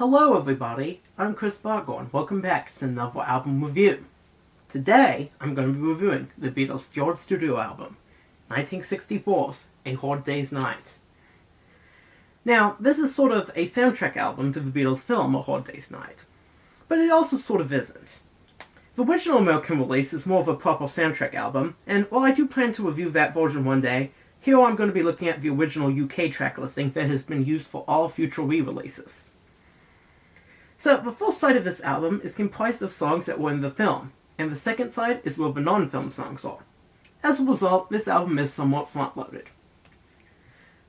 Hello everybody, I'm Chris Bottger and welcome back to another album review. Today, I'm going to be reviewing the Beatles' third studio album, 1964's A Hard Day's Night. Now, this is sort of a soundtrack album to the Beatles' film A Hard Day's Night, but it also sort of isn't. The original American release is more of a proper soundtrack album, and while I do plan to review that version one day, here I'm going to be looking at the original UK track listing that has been used for all future re-releases. So, the first side of this album is comprised of songs that were in the film, and the second side is where the non-film songs are. As a result, this album is somewhat front-loaded.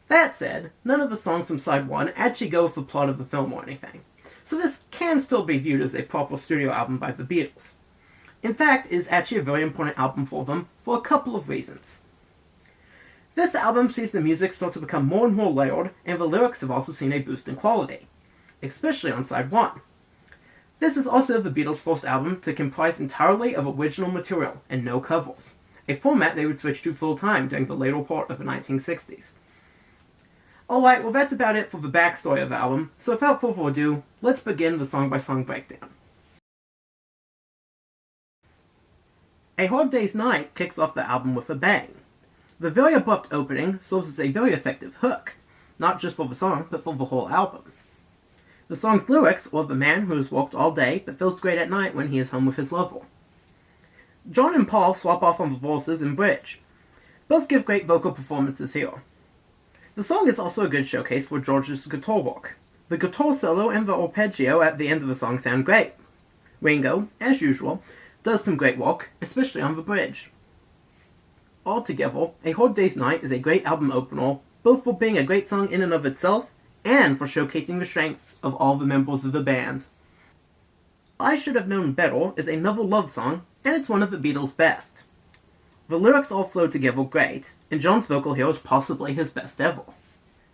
That said, none of the songs from side 1 actually go with the plot of the film or anything, so this can still be viewed as a proper studio album by the Beatles. In fact, it is actually a very important album for them for a couple of reasons. This album sees the music start to become more and more layered, and the lyrics have also seen a boost in quality, especially on side 1. This is also the Beatles' first album to comprise entirely of original material and no covers, a format they would switch to full-time during the later part of the 1960s. Alright, well that's about it for the backstory of the album, so without further ado, let's begin the song-by-song breakdown. A Hard Day's Night kicks off the album with a bang. The very abrupt opening serves as a very effective hook, not just for the song, but for the whole album. The song's lyrics are of a man who has walked all day but feels great at night when he is home with his lover. John and Paul swap off on the verses and bridge. Both give great vocal performances here. The song is also a good showcase for George's guitar work. The guitar solo and the arpeggio at the end of the song sound great. Ringo, as usual, does some great work, especially on the bridge. Altogether, A Hard Day's Night is a great album opener, both for being a great song in and of itself, and for showcasing the strengths of all the members of the band. I Should Have Known Better is another love song, and it's one of the Beatles' best. The lyrics all flow together great, and John's vocal here is possibly his best ever.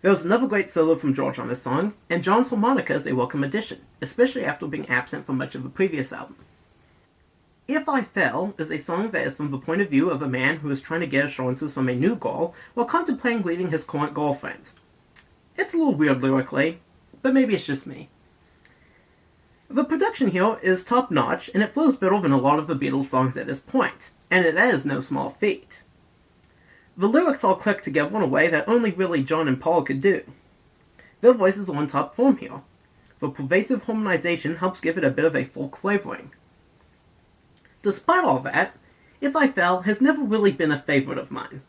There's another great solo from George on this song, and John's harmonica is a welcome addition, especially after being absent for much of the previous album. If I Fell is a song that is from the point of view of a man who is trying to get assurances from a new girl while contemplating leaving his current girlfriend. It's a little weird lyrically, but maybe it's just me. The production here is top-notch, and it flows better than a lot of the Beatles songs at this point, and that is no small feat. The lyrics all click together in a way that only really John and Paul could do. Their voices are on top form here. The pervasive harmonization helps give it a bit of a folk flavoring. Despite all that, If I Fell has never really been a favorite of mine.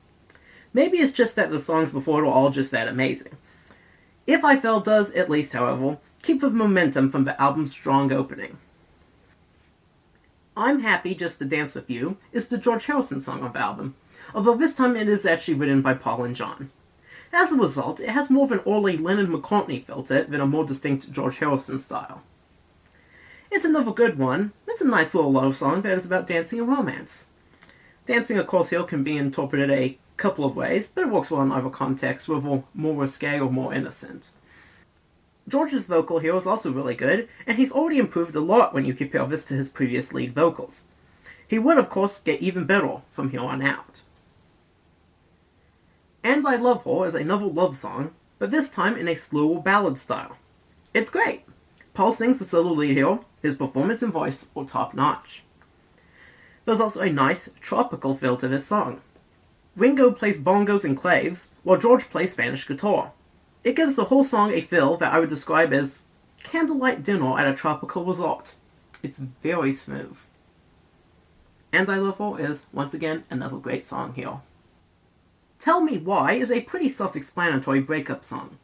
Maybe it's just that the songs before it were all just that amazing. If I Fell does, at least, however, keep the momentum from the album's strong opening. I'm Happy Just to Dance With You is the George Harrison song on the album, although this time it is actually written by Paul and John. As a result, it has more of an early Lennon-McCartney feel to it than a more distinct George Harrison style. It's another good one. It's a nice little love song that is about dancing and romance. Dancing, of course, here can be interpreted a couple of ways, but it works well in either context, whether more risque or more innocent. George's vocal here is also really good, and he's already improved a lot when you compare this to his previous lead vocals. He would, of course, get even better from here on out. And I Love Her is another love song, but this time in a slower ballad style. It's great! Paul sings the solo lead here, his performance and voice are top-notch. There's also a nice, tropical feel to this song. Ringo plays bongos and claves, while George plays Spanish guitar. It gives the whole song a feel that I would describe as candlelight dinner at a tropical resort. It's very smooth. And I Love Her is, once again, another great song here. Tell Me Why is a pretty self-explanatory breakup song.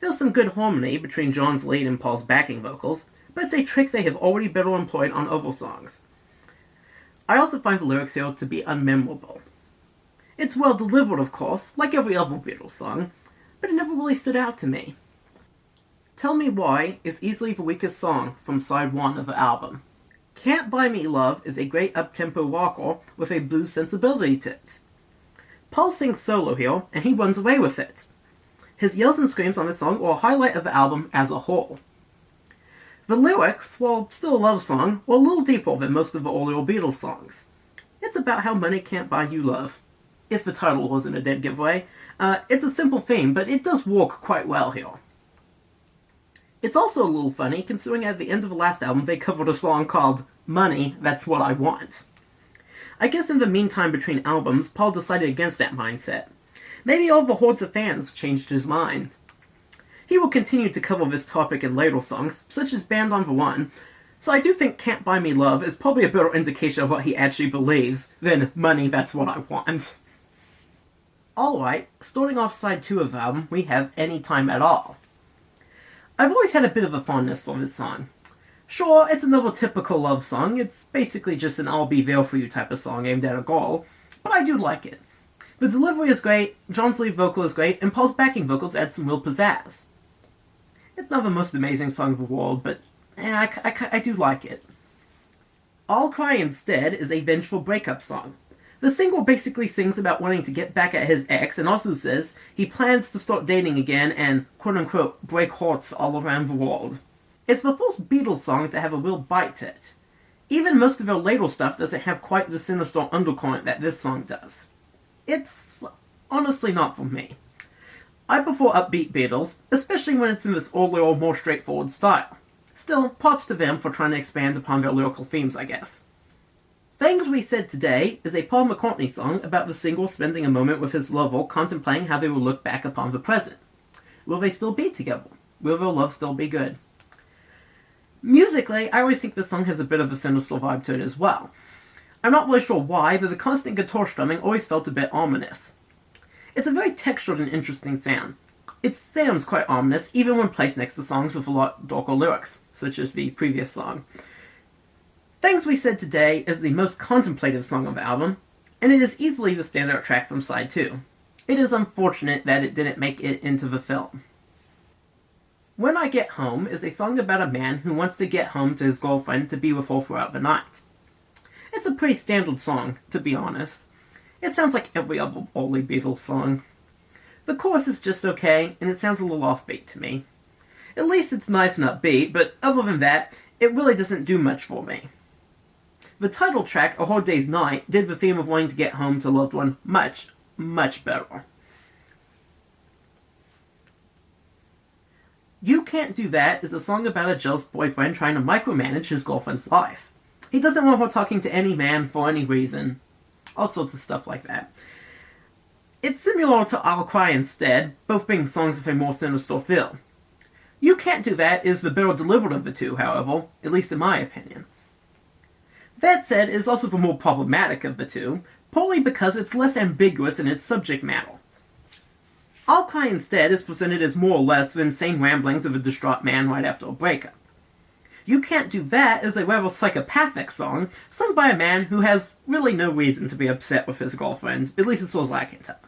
There's some good harmony between John's lead and Paul's backing vocals, but it's a trick they have already better employed on other songs. I also find the lyrics here to be unmemorable. It's well delivered, of course, like every other Beatles song, but it never really stood out to me. Tell Me Why is easily the weakest song from side 1 of the album. Can't Buy Me Love is a great up-tempo rocker with a blues sensibility to it. Paul sings solo here, and he runs away with it. His yells and screams on this song are a highlight of the album as a whole. The lyrics, while still a love song, were a little deeper than most of the earlier Beatles songs. It's about how money can't buy you love. If the title wasn't a dead giveaway. It's a simple theme, but it does work quite well here. It's also a little funny, considering at the end of the last album they covered a song called Money, That's What I Want. I guess in the meantime between albums, Paul decided against that mindset. Maybe all the hordes of fans changed his mind. He will continue to cover this topic in later songs, such as Band on the One, so I do think Can't Buy Me Love is probably a better indication of what he actually believes than Money, That's What I Want. Alright, starting off side 2 of the album, we have Anytime at All. I've always had a bit of a fondness for this song. Sure, it's another typical love song, it's basically just an I'll be there for you type of song aimed at a girl, but I do like it. The delivery is great, John's lead vocal is great, and Paul's backing vocals add some real pizzazz. It's not the most amazing song of the world, but I do like it. I'll Cry Instead is a vengeful breakup song. The single basically sings about wanting to get back at his ex, and also says he plans to start dating again and quote-unquote break hearts all around the world. It's the first Beatles song to have a real bite to it. Even most of their later stuff doesn't have quite the sinister undercurrent that this song does. It's honestly not for me. I prefer upbeat Beatles, especially when it's in this earlier, more straightforward style. Still, props to them for trying to expand upon their lyrical themes, I guess. Things We Said Today is a Paul McCartney song about the singer spending a moment with his lover contemplating how they will look back upon the present. Will they still be together? Will their love still be good? Musically, I always think this song has a bit of a sinister vibe to it as well. I'm not really sure why, but the constant guitar strumming always felt a bit ominous. It's a very textured and interesting sound. It sounds quite ominous, even when placed next to songs with a lot darker lyrics, such as the previous song. Things We Said Today is the most contemplative song on the album, and it is easily the standout track from side 2. It is unfortunate that it didn't make it into the film. When I Get Home is a song about a man who wants to get home to his girlfriend to be with her throughout the night. It's a pretty standard song, to be honest. It sounds like every other early Beatles song. The chorus is just okay, and it sounds a little offbeat to me. At least it's nice and upbeat, but other than that, it really doesn't do much for me. The title track, A Hard Day's Night, did the theme of wanting to get home to a loved one much, much better. You Can't Do That is a song about a jealous boyfriend trying to micromanage his girlfriend's life. He doesn't want her talking to any man for any reason. All sorts of stuff like that. It's similar to I'll Cry Instead, both being songs with a more sinister feel. You Can't Do That is the better delivered of the two, however, at least in my opinion. That said, it is also the more problematic of the two, partly because it's less ambiguous in its subject matter. I'll Cry Instead is presented as more or less the insane ramblings of a distraught man right after a breakup. You Can't Do That is a rather psychopathic song, sung by a man who has really no reason to be upset with his girlfriend, at least as far as I can tell.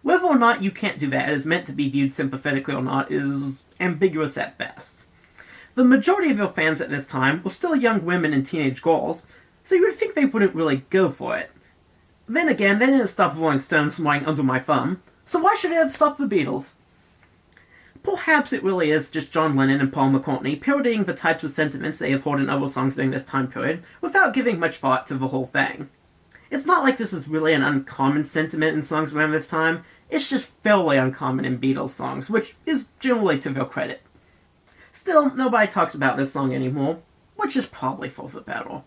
Whether or not You Can't Do That is meant to be viewed sympathetically or not is ambiguous at best. The majority of their fans at this time were still young women and teenage girls, so you would think they wouldn't really go for it. Then again, they didn't stop Rolling Stones from lying under my thumb, so why should it have stopped the Beatles? Perhaps it really is just John Lennon and Paul McCartney parodying the types of sentiments they have heard in other songs during this time period, without giving much thought to the whole thing. It's not like this is really an uncommon sentiment in songs around this time, it's just fairly uncommon in Beatles songs, which is generally to their credit. Still, nobody talks about this song anymore, which is probably for the better.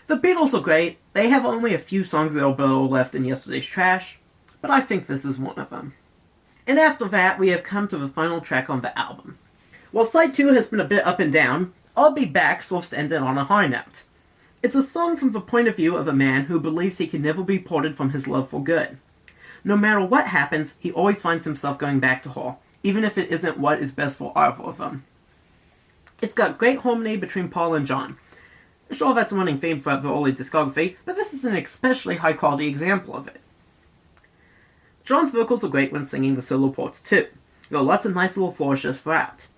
The Beatles are great, they have only a few songs that are better left in Yesterday's Trash, but I think this is one of them. And after that, we have come to the final track on the album. While side 2 has been a bit up and down, I'll Be Back serves to end it on a high note. It's a song from the point of view of a man who believes he can never be parted from his love for good. No matter what happens, he always finds himself going back to her, even if it isn't what is best for either of them. It's got great harmony between Paul and John. Sure, that's a running theme throughout the early discography, but this is an especially high-quality example of it. John's vocals are great when singing the solo parts too. There are lots of nice little flourishes throughout.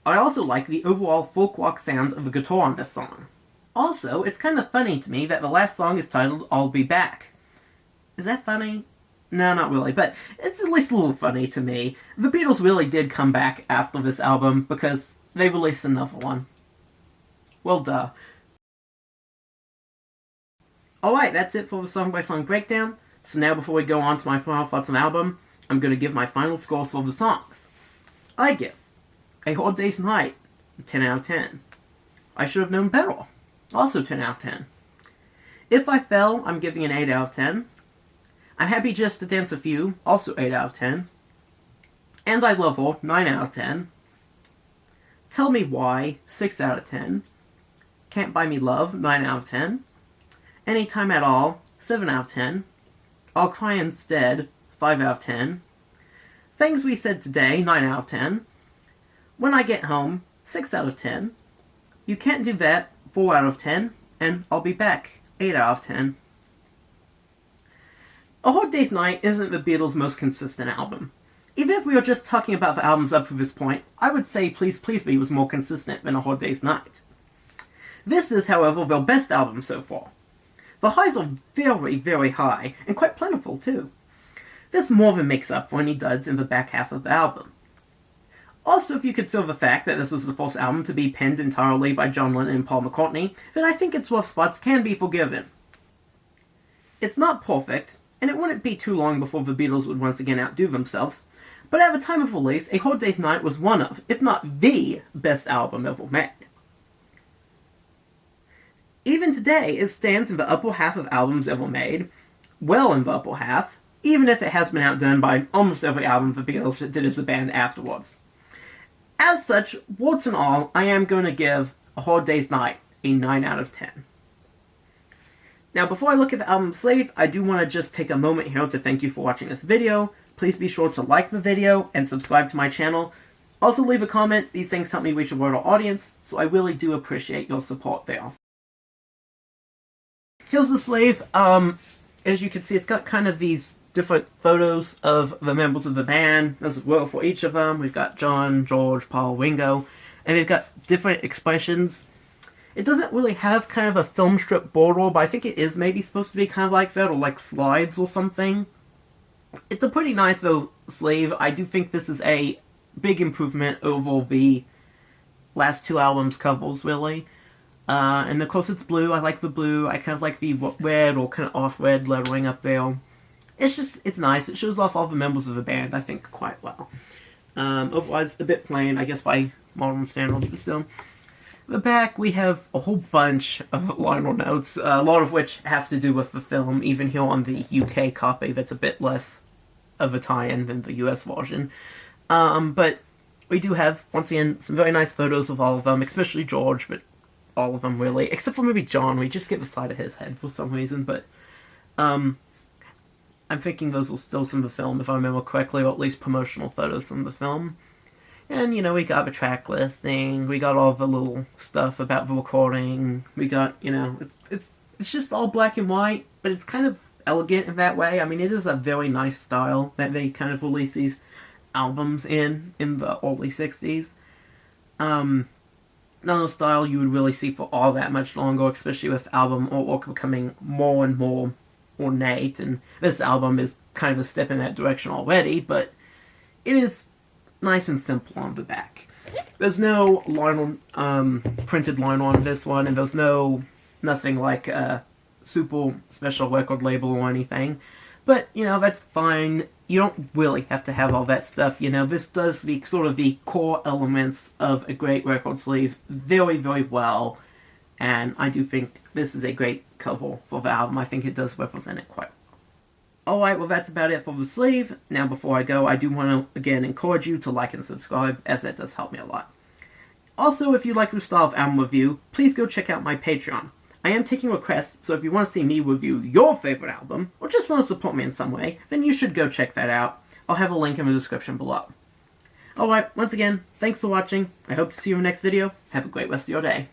I also like the overall folk rock sound of the guitar on this song. Also, it's kind of funny to me that the last song is titled I'll Be Back. Is that funny? No, not really, but it's at least a little funny to me. The Beatles really did come back after this album because they released another one. Well, duh. Alright, that's it for the song-by-song breakdown. So now before we go on to my final thoughts on the album, I'm going to give my final scores for the songs. I give A Hard Day's Night, 10 out of 10. I Should Have Known Better, also 10 out of 10. If I Fell, I'm giving an 8 out of 10. I'm Happy Just to Dance With You, also 8 out of 10. And I Love Her, 9 out of 10. Tell Me Why, 6 out of 10. Can't Buy Me Love, 9 out of 10. Anytime at All, 7 out of 10. I'll Cry Instead, 5 out of 10. Things We Said Today, 9 out of 10. When I Get Home, 6 out of 10. You Can't Do That, 4 out of 10. And I'll Be Back, 8 out of 10. A Hard Day's Night isn't the Beatles' most consistent album. Even if we are just talking about the albums up to this point, I would say Please Please Me was more consistent than A Hard Day's Night. This is, however, their best album so far. The highs are very, very high, and quite plentiful too. This more than makes up for any duds in the back half of the album. Also, if you consider the fact that this was the first album to be penned entirely by John Lennon and Paul McCartney, then I think its rough spots can be forgiven. It's not perfect, and it wouldn't be too long before the Beatles would once again outdo themselves, but at the time of release, A Hard Day's Night was one of, if not the, best album ever made. Even today, it stands in the upper half of albums ever made, well in the upper half, even if it has been outdone by almost every album the Beatles did as a band afterwards. As such, warts and all, I am going to give A Hard Day's Night a 9 out of 10. Now, before I look at the album sleeve, I do want to just take a moment here to thank you for watching this video. Please be sure to like the video and subscribe to my channel. Also leave a comment, these things help me reach a broader audience, so I really do appreciate your support there. Here's the sleeve. As you can see, it's got kind of these different photos of the members of the band. There's a row for each of them. We've got John, George, Paul, Ringo, and we've got different expressions. It doesn't really have kind of a film strip border, but I think it is maybe supposed to be kind of like that, or like slides or something. It's a pretty nice, though, sleeve. I do think this is a big improvement over the last two albums' covers, really. And of course it's blue. I like the blue. I kind of like the red or kind of off-red lettering up there. It's nice. It shows off all the members of the band, I think, quite well. Otherwise, a bit plain, I guess, by modern standards, but still. The back, we have a whole bunch of liner notes, a lot of which have to do with the film, even here on the UK copy that's a bit less of a tie-in than the US version. But we do have, once again, some very nice photos of all of them, especially George, but all of them really, except for maybe John. We just get the side of his head for some reason, but I'm thinking those were still some of the film, if I remember correctly, or at least promotional photos from the film. And, you know, we got the track listing, we got all the little stuff about the recording, we got, you know, it's just all black and white, but it's kind of elegant in that way. I mean, it is a very nice style that they kind of release these albums in the early 60s. Not a style you would really see for all that much longer, especially with album artwork becoming more and more ornate, and this album is kind of a step in that direction already, but it is nice and simple on the back. There's no printed line on this one, and there's nothing like a super special record label or anything. But, you know, that's fine. You don't really have to have all that stuff, you know. This does the sort of the core elements of a great record sleeve very, very well, and I do think this is a great cover for the album. I think it does represent it quite well. Alright, well that's about it for the sleeve. Now before I go, I do want to again encourage you to like and subscribe, as that does help me a lot. Also, if you like this style of album review, please go check out my Patreon. I am taking requests, so if you want to see me review your favorite album, or just want to support me in some way, then you should go check that out. I'll have a link in the description below. Alright, once again, thanks for watching. I hope to see you in the next video. Have a great rest of your day.